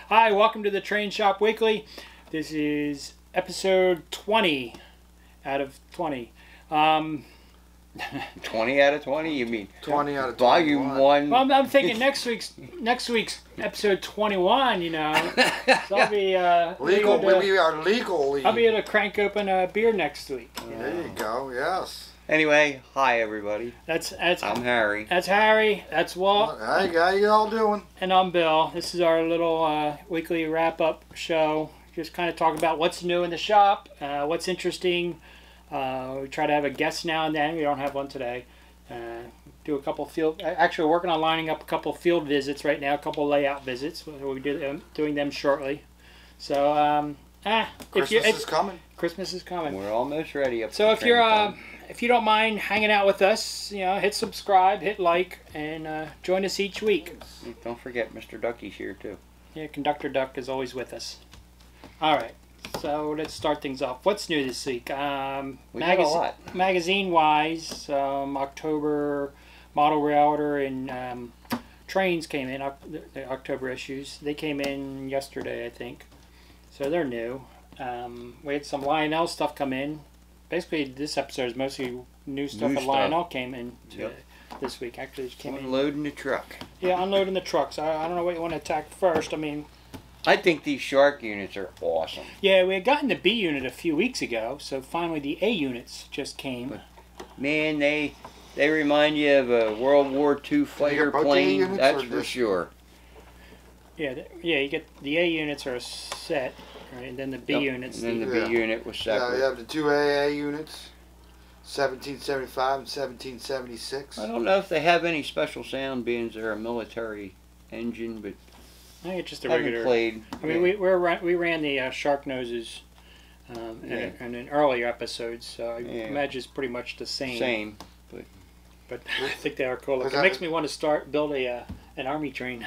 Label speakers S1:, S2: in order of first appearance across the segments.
S1: Hi, welcome to the Train Shop Weekly. This is episode 20 out of 20.
S2: 20 out of 20? You mean
S3: 20 out of 20.
S2: Volume 1?
S1: Well, I'm thinking next week's episode 21. You know, so I'll be
S3: legal. We are legally.
S1: I'll be able to crank open a beer next week.
S3: There you go. Yes.
S2: Anyway, hi everybody.
S1: I'm
S2: Harry.
S1: That's Harry. That's Walt.
S3: Hey, how you all doing?
S1: And I'm Bill. This is our little weekly wrap-up show. Just kind of talk about what's new in the shop, what's interesting. We try to have a guest now and then. We don't have one today. Do a couple field. Actually, we're working on lining up a couple field visits right now. A couple layout visits. We'll be doing them shortly. So,
S3: Christmas is coming.
S1: Christmas is coming.
S2: We're almost ready.
S1: So if you don't mind hanging out with us, you know, hit subscribe, hit like, and join us each week.
S2: Don't forget, Mr. Ducky's here too.
S1: Yeah, Conductor Duck is always with us. All right, so let's start things off. What's new this week?
S2: We got a lot.
S1: Magazine-wise, October model router and trains came in, the October issues. They came in yesterday, I think. So they're new. We had some Lionel stuff come in. Basically, this episode is mostly new stuff that Lionel came in this week. Actually, it came in.
S2: Unloading the truck.
S1: Yeah, unloading the trucks. I don't know what you want to attack first. I mean,
S2: I think these shark units are awesome.
S1: yeah, we had gotten the B unit a few weeks ago, so finally the A units just came.
S2: But, man, they remind you of a World War II fighter plane. That's for sure.
S1: Yeah, you get the A units are a set, right? And then the B units.
S2: And then the B unit was separate.
S3: Yeah, you have the two AA units, 1775 and 1776.
S2: I don't know if they have any special sound, being they're a military engine, but
S1: I think it's just a
S2: haven't
S1: regular.
S2: played.
S1: I mean, we ran the shark noses in earlier episodes, so I imagine it's pretty much the same. But I think they are cool. It makes me want to build an army train.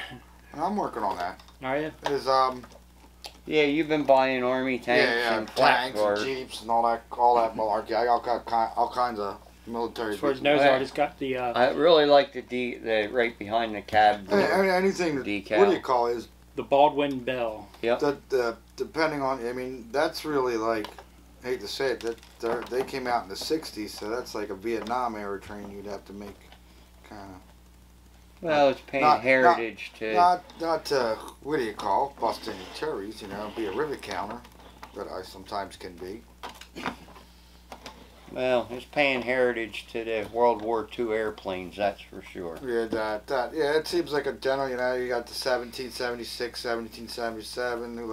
S3: I'm working on that.
S1: Are you?
S2: Yeah, you've been buying army tanks and
S3: tanks and jeeps and all that malarkey. I got all kinds of military.
S1: As far as nose art, it's got the.
S2: I really like the right behind the cab.
S3: Anything
S2: decal.
S3: What do you call it? Is
S1: the Baldwin Bell.
S2: Yep.
S3: Depending on, I mean, that's really like, I hate to say it, that they came out in the '60s, so that's like a Vietnam era train you'd have to make, kind of.
S2: Well, it's paying heritage to.
S3: Not what do you call busting cherries? You know, be a rivet counter, that I sometimes can be.
S2: Well, it's paying heritage to the World War II airplanes, that's for sure.
S3: Yeah, yeah, it seems like a general. You know, you got the 1776, 1777,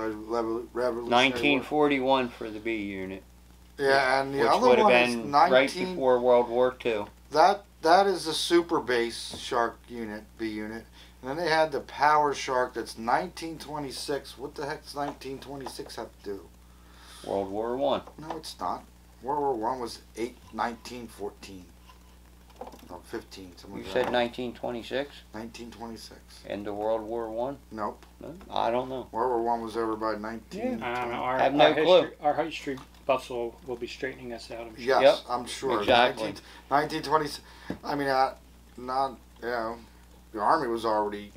S3: Revolutionary
S2: 1941 for the B unit.
S3: Yeah, and the
S2: which
S3: other
S2: would
S3: one
S2: have
S3: is
S2: been right before World War II.
S3: That is the super base shark unit, B unit. And then they had the power shark that's 1926. What the heck does 1926 have to do?
S2: World War I.
S3: No, it's not. World War I was 1914. No, 15.
S2: You said 1926?
S3: 1926.
S2: End of World War I?
S3: Nope.
S2: No, I don't know.
S3: World War I was over by 19.
S1: I don't know.
S2: I have no clue.
S1: Our history buffs will be straightening us out. I'm sure.
S3: Yes,
S2: yep.
S3: I'm sure.
S2: Exactly.
S3: 1920. I mean, not you know, the army was already,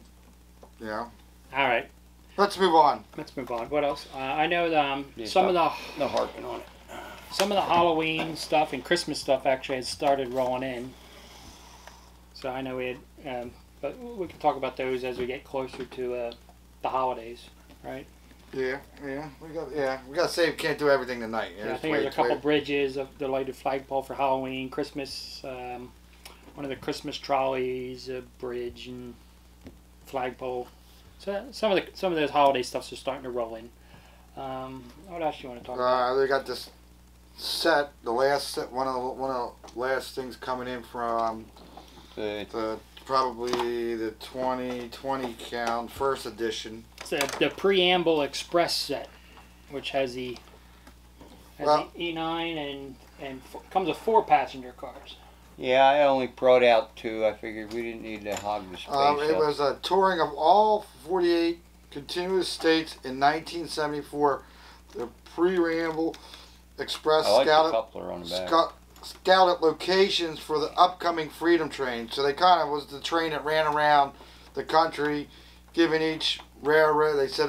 S3: you know.
S1: All right.
S3: Let's move on.
S1: What else? I know some of
S2: no harping on it.
S1: Some of the Halloween stuff and Christmas stuff actually has started rolling in. So I know we had, but we can talk about those as we get closer to the holidays, right?
S3: Yeah. We got to say we can't do everything tonight.
S1: Yeah, I think there's a couple bridges, the lighted flagpole for Halloween, Christmas, one of the Christmas trolleys, a bridge and flagpole. So some of those holiday stuffs are starting to roll in. What else do you want to talk about?
S3: They got this set, the last set, one of the last things coming in from probably the 2020 count, first edition.
S1: It's the Preamble Express Set, which has the E9 and comes with 4 passenger cars.
S2: Yeah, I only brought out 2. I figured we didn't need to hog the space
S3: It was a touring of all 48 continuous states in 1974. The Preamble Express scouted locations for the upcoming Freedom Train. So they kind of was the train that ran around the country, giving each railroad, they said,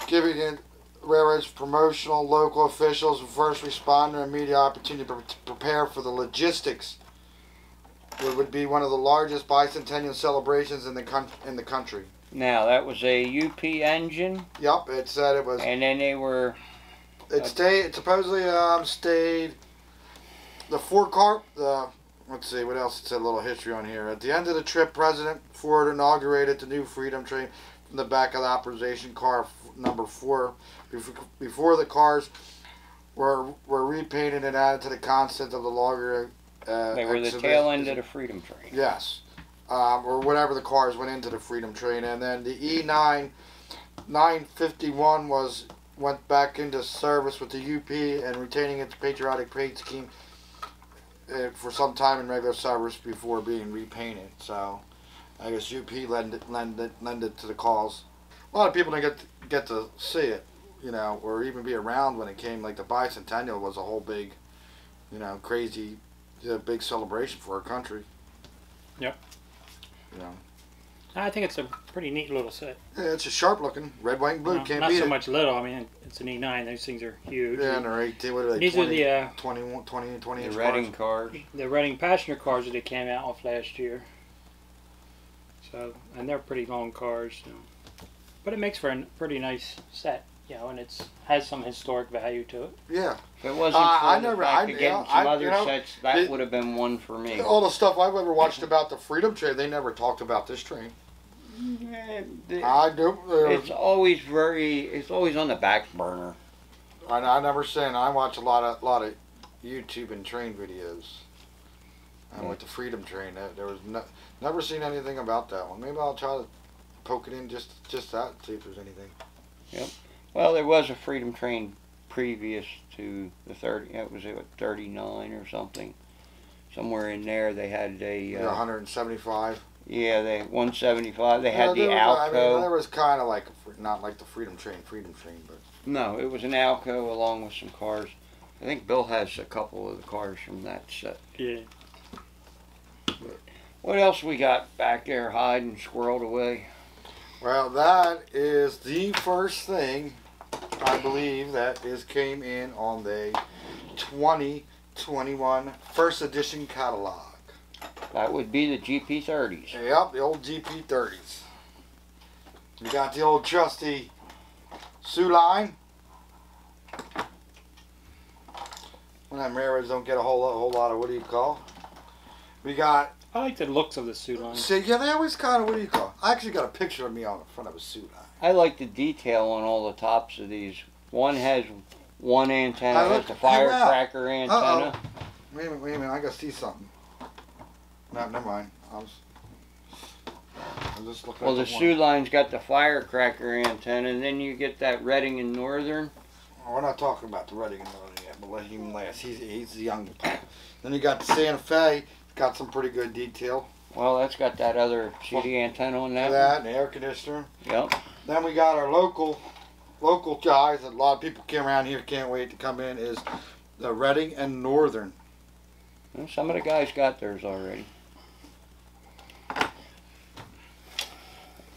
S3: giving it railroads promotional local officials and first responder immediate opportunity to prepare for the logistics. It would be one of the largest bicentennial celebrations in the country.
S2: Now that was a UP engine.
S3: Yep, it said it was.
S2: And then they were.
S3: It stayed. It supposedly stayed. The let's see what else. It said a little history on here. At the end of the trip, President Ford inaugurated the new Freedom Train from the back of the opposition car number 4. Before the cars were repainted and added to the concept of the longer.
S2: They were the tail end of the Freedom Train.
S3: Yes. Or whatever the cars went into the Freedom Train. And then the E9 951 went back into service with the UP and retaining its patriotic paint scheme for some time in regular service before being repainted. So I guess UP lend it to the cause. A lot of people didn't get to see it, you know, or even be around when it came. Like the bicentennial was a whole big, you know, crazy, big celebration for our country.
S1: Yep.
S3: You know.
S1: I think it's a pretty neat little set.
S3: Yeah, it's a sharp looking red, white, and blue. Can't
S1: not
S3: beat
S1: so
S3: it.
S1: much little. I mean, it's an E9. Those things are huge.
S3: Yeah, and they're 18. What are they?
S1: These
S3: 20,
S1: are the
S3: 20
S2: The
S3: inch
S2: Reading cars.
S1: The Reading passenger cars that they came out with last year. So, and they're pretty long cars. So. But it makes for a pretty nice set, you know, and has some historic value to it.
S3: Yeah.
S2: If it wasn't for the fact of getting some other sets, that would have been one for me.
S3: All the stuff I've ever watched about the Freedom Train, they never talked about this train. I do.
S2: It's always on the back burner.
S3: I never seen. I watch a lot of YouTube and train videos. And with the Freedom Train, there was never seen anything about that one. Maybe I'll try to poke it in just that, see if there's anything.
S2: Yep. Well, there was a Freedom Train previous to the 30. It was 39 or something. Somewhere in there, they had a
S3: 175.
S2: Yeah, they 175. They had the Alco.
S3: I mean, there was kind of like not like the Freedom Train, but
S2: no, it was an Alco along with some cars. I think Bill has a couple of the cars from that set.
S1: Yeah.
S2: But what else we got back there hiding, squirreled away?
S3: Well, that is the first thing I believe that came in on the 2021 first edition catalog.
S2: That would be the GP30s.
S3: Yep, the old GP30s. We got the old trusty Sioux line. When them railroads don't get a whole lot of, what do you call? We got.
S1: I like the looks of the Sioux line.
S3: See, yeah, they always kind of, what do you call? I actually got a picture of me on the front of a Sioux line.
S2: I like the detail on all the tops of these. One has one antenna, has the firecracker antenna.
S3: Wait a minute, I gotta see something. No, never mind. I'm just looking.
S2: Well, the Sioux line's got the firecracker antenna, and then you get that Reading and Northern.
S3: We're not talking about the Reading and Northern yet, but let him last. He's the young pop. Then you got the Santa Fe. Got some pretty good detail.
S2: Well, that's got that other CD antenna on that.
S3: That and the air conditioner.
S2: Yep.
S3: Then we got our local guys that a lot of people came around here can't wait to come in is the Reading and Northern.
S2: Well, some of the guys got theirs already.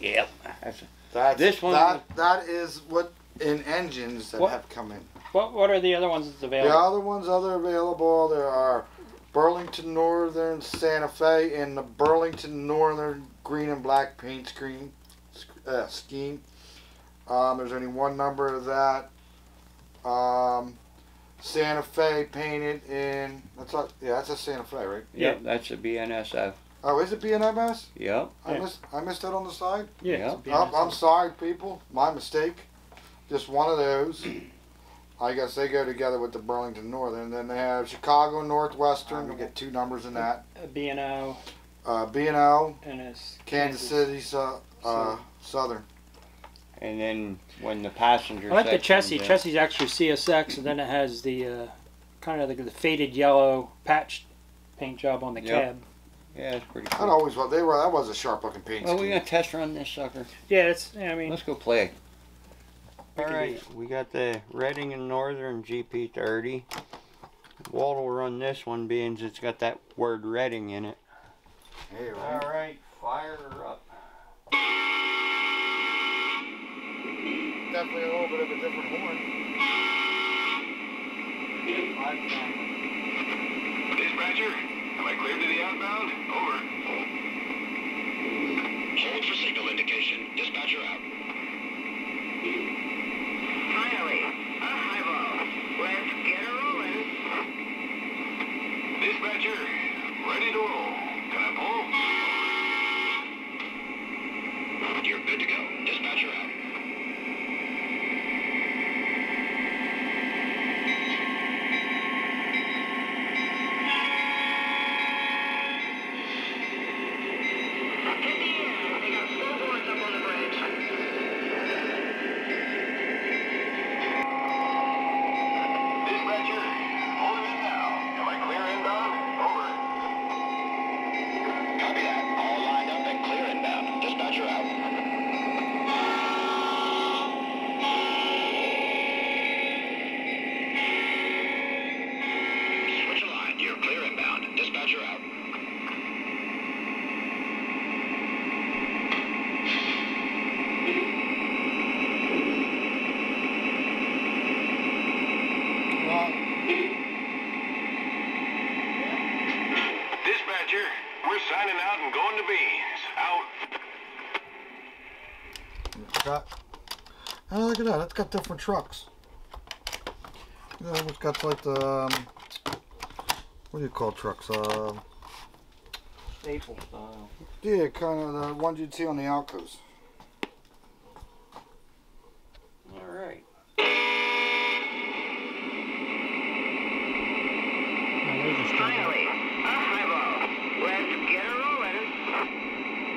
S2: Yep. This one.
S3: That is what in engines that have come in.
S1: What are the other ones that's available?
S3: The other ones that are available, there are Burlington Northern Santa Fe and the Burlington Northern green and black paint scheme. There's only one number of that. Santa Fe painted in. That's a Santa Fe, right?
S2: Yep, that's a BNSF.
S3: Oh, is it BNMS?
S2: Yep.
S3: I missed that on the side?
S1: Yeah.
S3: I'm sorry, people. My mistake. Just one of those. I guess they go together with the Burlington Northern. Then they have Chicago Northwestern. We get two numbers in that.
S1: B&O.
S3: B&O.
S1: And it's
S3: Kansas City Southern.
S2: And then when the passenger.
S1: I like the chassis. Chassis's actually CSX, and then it has the kind of the faded yellow patch paint job on the cab.
S2: Yeah, it's pretty cool.
S3: That always was. That was a sharp looking paint.
S2: Well, we're gonna test run this sucker.
S1: Yeah, I mean.
S2: Let's go play. All right, we got the Reading and Northern GP30. Walt will run this one, being it's got that word Reading in it.
S3: Hey,
S2: all right, fire her up.
S3: definitely a little bit of a different horn.
S4: Dispatcher, am I cleared to the outbound? Over. Hold for signal indication. Dispatcher out.
S5: Finally, a highball. Let's get her rolling.
S4: Dispatcher, ready to roll. Can I pull? You're good to go. Dispatcher out. Dispatcher, hold it in now. Am I clear inbound? Over. Copy that. All lined up and clear inbound. Dispatcher out. Switch aligned. You're clear inbound. Dispatcher out. Dispatcher, we're signing out and going to beans. Out.
S3: Oh, look at that. It's got different trucks. Yeah, it's got like the, what do you call trucks?
S2: Staple style.
S3: Yeah, kind of the ones you'd see on the Alcos.
S2: All right.
S5: Finally, a highball. Let's get her rolling.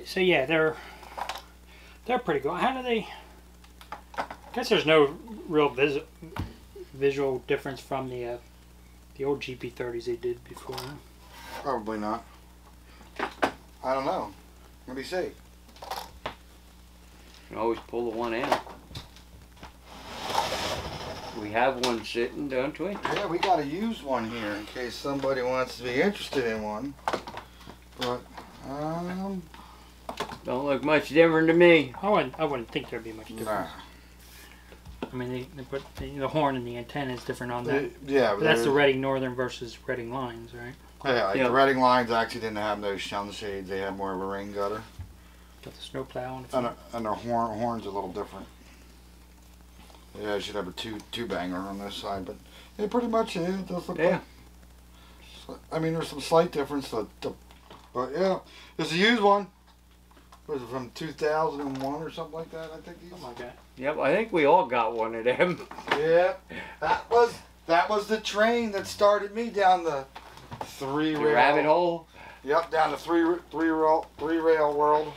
S1: So yeah, they're pretty good. How do they? I guess there's no real visual difference from the old GP30s they did before.
S3: Probably not. I don't know. What do you say?
S2: You can always pull the one out. We have one sitting, don't we?
S3: Yeah, we got a used one here in case somebody wants to be interested in one. But
S2: Don't look much different to me.
S1: I wouldn't think there'd be much difference.
S3: nah.
S1: I mean, they put the horn and the antenna is different on that.
S3: Yeah,
S1: But that's the Reading Northern versus Reading Lines, right?
S3: Yeah, like
S2: Yep.
S3: the Reading Lines actually didn't have no sunshades. They had more of a rain gutter.
S1: Got the snowplow on the front.
S3: And their horn's a little different. Yeah, it should have a two banger on this side, but yeah, pretty much it does look
S2: Yeah.
S3: like. I mean, there's some slight difference, but yeah, it's a used one. Was it from 2001 or something like that? I think.
S1: Something like that.
S2: Yep, I think we all got one of them.
S3: Yeah, that was the train that started me down the
S2: The rabbit hole.
S3: Yep, down the three rail world.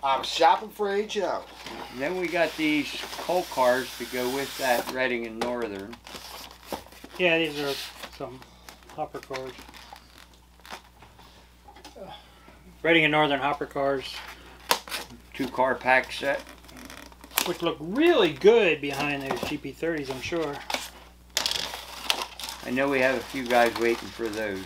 S3: I was shopping for HO.
S2: And then we got these coal cars to go with that Reading and Northern.
S1: Yeah, these are some hopper cars. Reading and Northern hopper cars,
S2: 2-car pack set.
S1: which look really good behind those GP30s, I'm sure.
S2: I know we have a few guys waiting for those.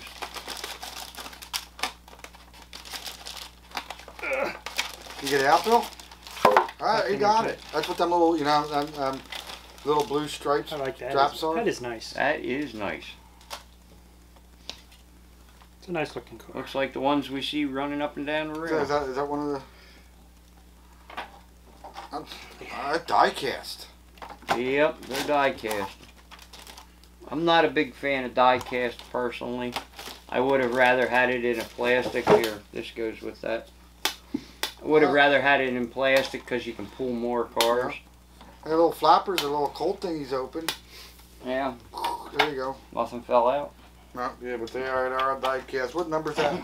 S3: You get it out, Bill? Alright, you got it. That's what them little, you know, little blue stripes.
S1: I like that.
S3: Straps are.
S1: That is nice.
S2: That is nice.
S1: It's a nice looking car.
S2: Looks like the ones we see running up and down the rail.
S3: Is that one of the... die cast.
S2: Yep, they're die cast. I'm not a big fan of die cast personally. I would have rather had it in a plastic. Here, this goes with that. I would have rather had it in plastic because you can pull more cars.
S3: Yeah. Little flappers, the little Colt thingies open.
S2: Yeah.
S3: There you go.
S2: Nothing fell out.
S3: No, yeah, but they are die cast. What number's that?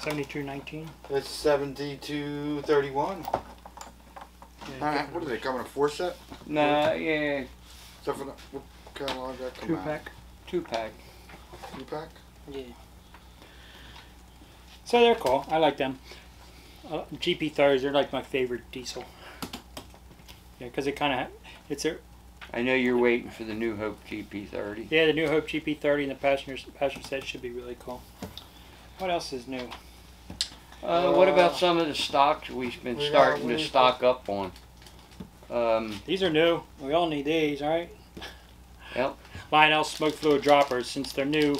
S1: 7219.
S3: It's 7231.
S1: Yeah,
S3: Alright, what do they come in a 4 set?
S2: Nah, yeah.
S3: Except for the, what catalog that come
S1: 2-pack.
S2: 2-pack.
S3: 2-pack?
S1: Yeah. So they're cool. I like them. GP30s, they're like my favorite diesel. Yeah, because it kind of, it's a...
S2: I know you're waiting for the New Hope GP30.
S1: Yeah, the New Hope GP30 and the passenger set should be really cool. What else is new?
S2: What about some of the stocks we've been starting to stock up on?
S1: These are new. We all need these, right?
S2: Yep.
S1: Lionel smoke fluid droppers. Since their new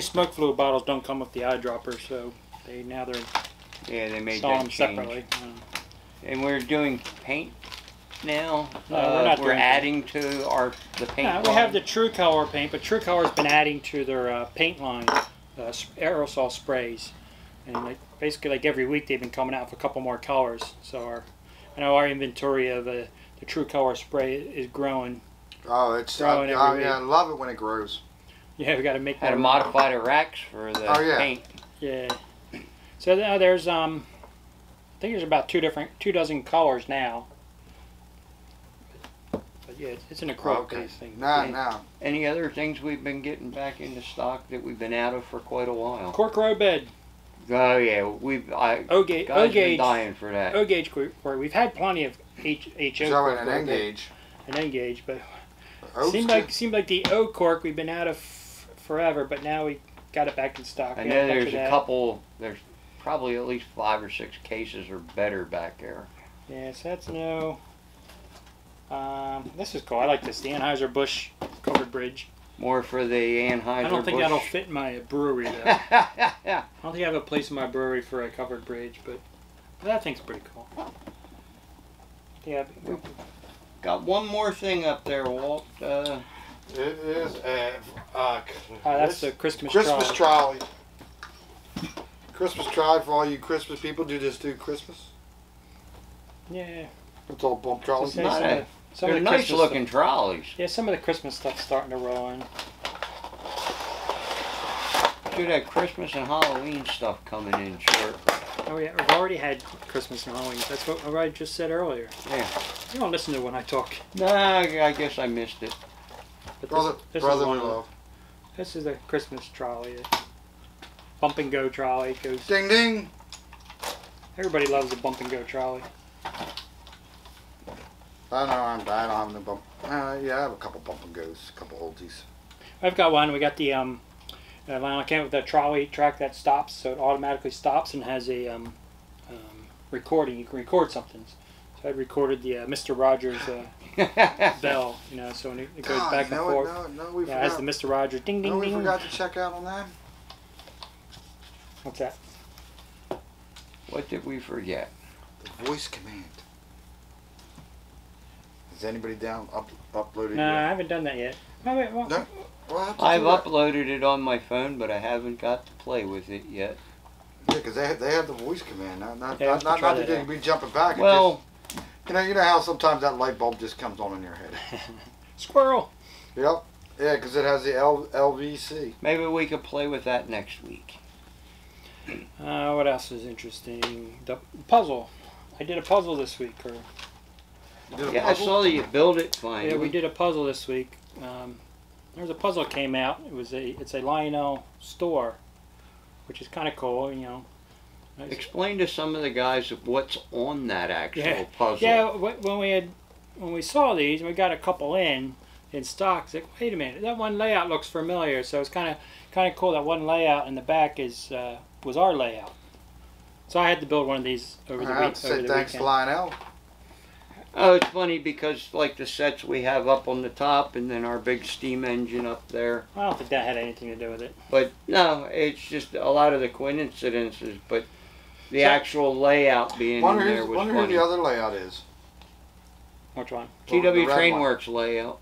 S1: smoke fluid bottles don't come with the eyedropper, so they're
S2: Yeah, they made
S1: selling
S2: that
S1: them
S2: change.
S1: separately.
S2: And we're doing paint now.
S1: No, we're not
S2: we're
S1: doing
S2: adding to the paint.
S1: Yeah, we have the True Color paint, but True Color's been adding to their paint line, aerosol sprays, and basically like every week they've been coming out with a couple more colors. So I know our inventory of the True Color spray is growing.
S3: Oh, it's
S1: growing every week.
S3: I love it when it grows.
S1: Yeah, we got to make.
S2: Had to modify the racks for the paint.
S1: Yeah. So now there's I think there's about two dozen colors now. But yeah, it's an acrylic-based thing.
S3: No.
S2: Any other things we've been getting back into stock that we've been out of for quite a while?
S1: Cork row bed.
S2: Oh yeah,
S1: O-gauge.
S2: guys been dying for that.
S1: O-gauge cork. We've had plenty of HO.
S3: So an N gauge.
S1: An N gauge, but
S3: Seemed
S1: like the O cork we've been out of forever, but now we got it back in stock.
S2: I know there's a couple. There's probably at least 5 or 6 cases or better back there.
S1: Yeah, so that's no. This is cool. I like this. The Anheuser-Busch covered bridge.
S2: More for the Anheuser-Busch.
S1: I don't think that'll fit in my brewery though. I don't think I have a place in my brewery for a covered bridge, but that thing's pretty cool. Yeah.
S2: Got one more thing up there, Walt.
S3: It is
S1: that's the Christmas
S3: trolley. Christmas trolley for all you Christmas people. Do Christmas?
S1: Yeah.
S3: It's all bump trolleys.
S2: They're nice looking trolleys.
S1: Yeah, some of the Christmas stuff's starting to roll in.
S2: Should have Christmas and Halloween stuff coming in short.
S1: Oh yeah, we've already had Christmas and Halloween. That's what I just said earlier.
S2: Yeah.
S1: You don't listen to when I talk.
S2: Nah, I guess I missed it.
S1: But
S3: Brotherly love.
S1: This is the Christmas trolley. Bump and go trolley. It goes.
S3: Ding ding.
S1: Everybody loves a bump and go trolley.
S3: I don't have no bump. Yeah, I have a couple bump and goes, a couple oldies.
S1: I've got one. We got the Lionel came with the trolley track that stops, so it automatically stops and has a recording. You can record something. So I recorded the Mr. Rogers bell, so when it goes back and forth.
S3: We
S1: forgot. As the Mr. Rogers ding ding ding.
S3: We forgot to check out on that.
S1: What's that?
S2: What did we forget?
S3: The voice command. Has anybody uploaded it?
S1: No, I haven't done that yet. Oh, wait, well,
S3: No.
S2: I've uploaded it on my phone, but I haven't got to play with it yet.
S3: Yeah, because they have the voice command. Not
S1: Yeah,
S3: that you can be jumping back.
S2: Well,
S3: you know how sometimes that light bulb just comes on in your head.
S1: squirrel.
S3: Yep. Yeah, because it has the LVC.
S2: maybe we could play with that next week.
S1: What else is interesting? The puzzle. I did a puzzle this week.
S2: Yeah, I saw that you built it finally.
S1: Yeah, we did a puzzle this week. There's a puzzle that came out. It's a Lionel store, which is kind of cool.
S2: Explain to some of the guys what's on that actual puzzle.
S1: Yeah, when we saw these, we got a couple in stock. It's like, wait a minute, that one layout looks familiar. So it's kind of cool. That one layout in the back was our layout. So I had to build one of these over the
S3: I have
S1: week.
S3: to say thanks to Lionel.
S2: Oh, it's funny because like the sets we have up on the top and then our big steam engine up there.
S1: I don't think that had anything to do with it.
S2: But no, it's just a lot of the coincidences. But the
S1: So-
S2: actual layout being in there was
S3: Wonder who
S2: funny.
S3: the other layout is.
S1: Which one?
S2: TW
S3: The red
S2: Trainworks layout.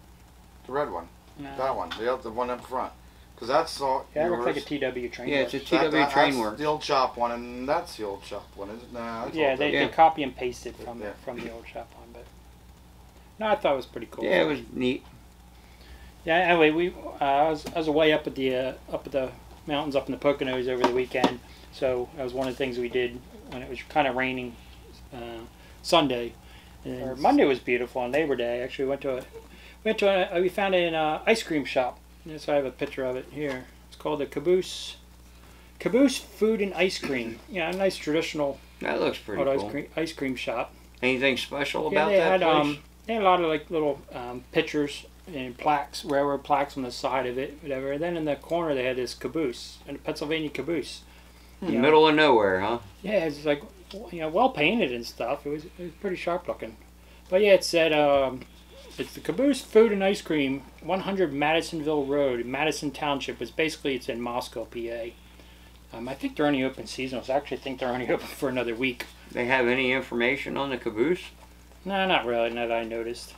S3: The red one.
S1: No.
S3: That one. The one up front. Because that's all.
S1: Yeah, it looks like a
S3: yours.
S1: TW train.
S2: Yeah, it's a
S3: That-
S2: TW
S3: that's
S2: Trainworks.
S3: the old shop one, and that's the old shop one, isn't it? Nah, that's
S1: Yeah,
S3: all
S1: they
S2: Yeah.
S1: copy and pasted from
S3: Yeah.
S1: the old shop one, but no, I thought it was pretty cool.
S2: Yeah, it was neat.
S1: Yeah. Anyway, I was away up at the mountains up in the Poconos over the weekend, so that was one of the things we did when it was kind of raining Sunday. And Monday was beautiful on Labor Day. Actually, we found an ice cream shop. So I have a picture of it here. It's called the Caboose Food and Ice Cream. Yeah, a nice traditional
S2: That looks pretty
S1: old
S2: cool.
S1: ice cream shop.
S2: Anything special
S1: Yeah,
S2: about
S1: they
S2: that
S1: had
S2: place?
S1: they had a lot of like little pictures and plaques, railroad plaques on the side of it, whatever. And then in the corner they had this caboose, a Pennsylvania caboose. You know,
S2: Middle of nowhere, huh?
S1: yeah, it's like well painted and stuff. It was pretty sharp looking. But yeah, it said it's the Caboose Food and Ice Cream, 100 Madisonville Road, Madison Township. It's in Moscow, PA. I think they're only open seasonal. So I actually think they're only open for another week.
S2: They have any information on the caboose?
S1: No, not really. Not that I noticed.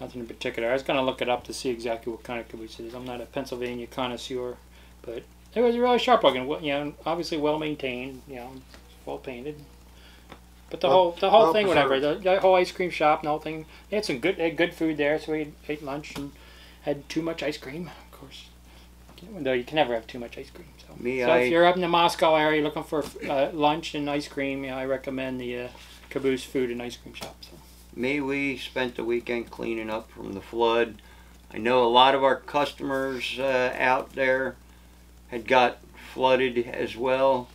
S1: Nothing in particular. I was gonna look it up to see exactly what kind of caboose it is. I'm not a Pennsylvania connoisseur, but it was really sharp looking. Obviously well maintained. Well painted. But the whole thing, whatever, the whole ice cream shop and the whole thing, they had good food there. So we ate lunch and had too much ice cream, of course. Though you can never have too much ice cream. So if you're up in the Moscow area looking for lunch and ice cream, I recommend the Caboose Food and Ice Cream shop. So.
S2: We spent the weekend cleaning up from the flood. I know a lot of our customers out there had got flooded as well.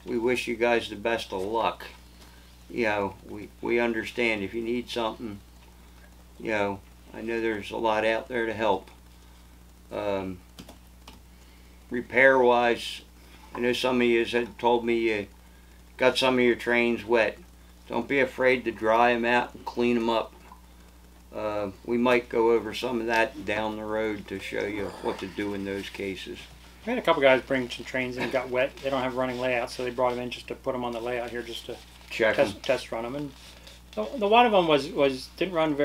S2: We wish you guys the best of luck. We understand if you need something. I know there's a lot out there to help. Repair wise, I know some of you had told me you got some of your trains wet. Don't be afraid to dry them out and clean them up. We might go over some of that down the road to show you what to do in those cases.
S1: We had a couple guys bring some trains in and got wet. They don't have running layouts, so they brought them in just to put them on the layout here, just to
S2: Check
S1: test run them. And the one of them didn't run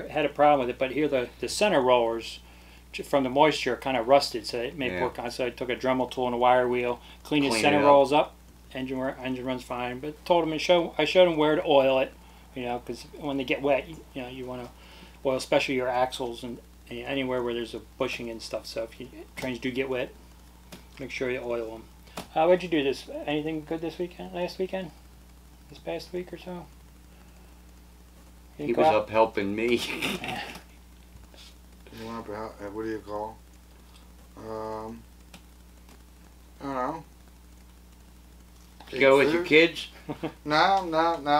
S1: had a problem with it, but here the center rollers from the moisture kind of rusted, so it made poor. So I took a Dremel tool and a wire wheel, cleaned his center rolls up. Engine runs fine, but told him I showed him where to oil it, because when they get wet, you want to oil, especially your axles and anywhere where there's a bushing and stuff. So if trains do get wet, make sure you oil them. What'd you do anything good this weekend? Last weekend? This past week or so?
S2: He was up helping me.
S3: You want to, what do you call? I don't know.
S2: Go with your kids?
S3: No,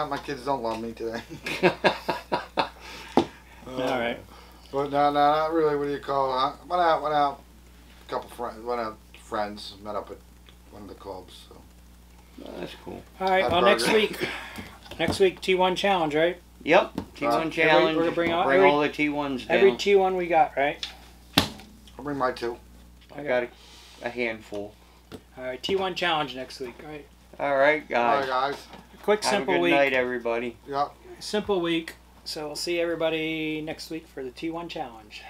S3: my kids don't love me today.
S1: Alright.
S3: But no, not really. What do you call it? Went out. A couple friends, met up at one of the clubs. So.
S2: That's cool.
S1: Alright, well next week T1 challenge, right?
S2: Yep, T1 challenge.
S1: We're gonna bring
S2: all the T1s down.
S1: Every T1 we got, right?
S3: I'll bring my two.
S2: I got a handful.
S1: Alright, T1 challenge next week, right?
S2: All right, guys.
S3: All right, guys.
S1: Quick,
S2: Have
S1: simple
S2: a good
S1: week.
S2: night, everybody.
S3: Yep.
S1: Simple week. So we'll see everybody next week for the T1 challenge.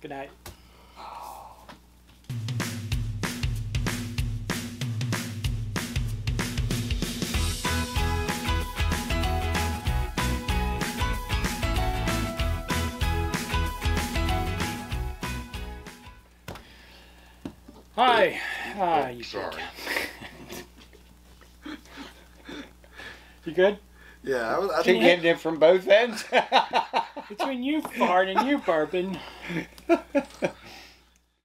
S1: Good night. Hi. You
S3: Sorry.
S1: You good?
S3: Yeah, I
S2: You
S3: think
S2: getting it from both ends?
S1: Between you farting and you burping.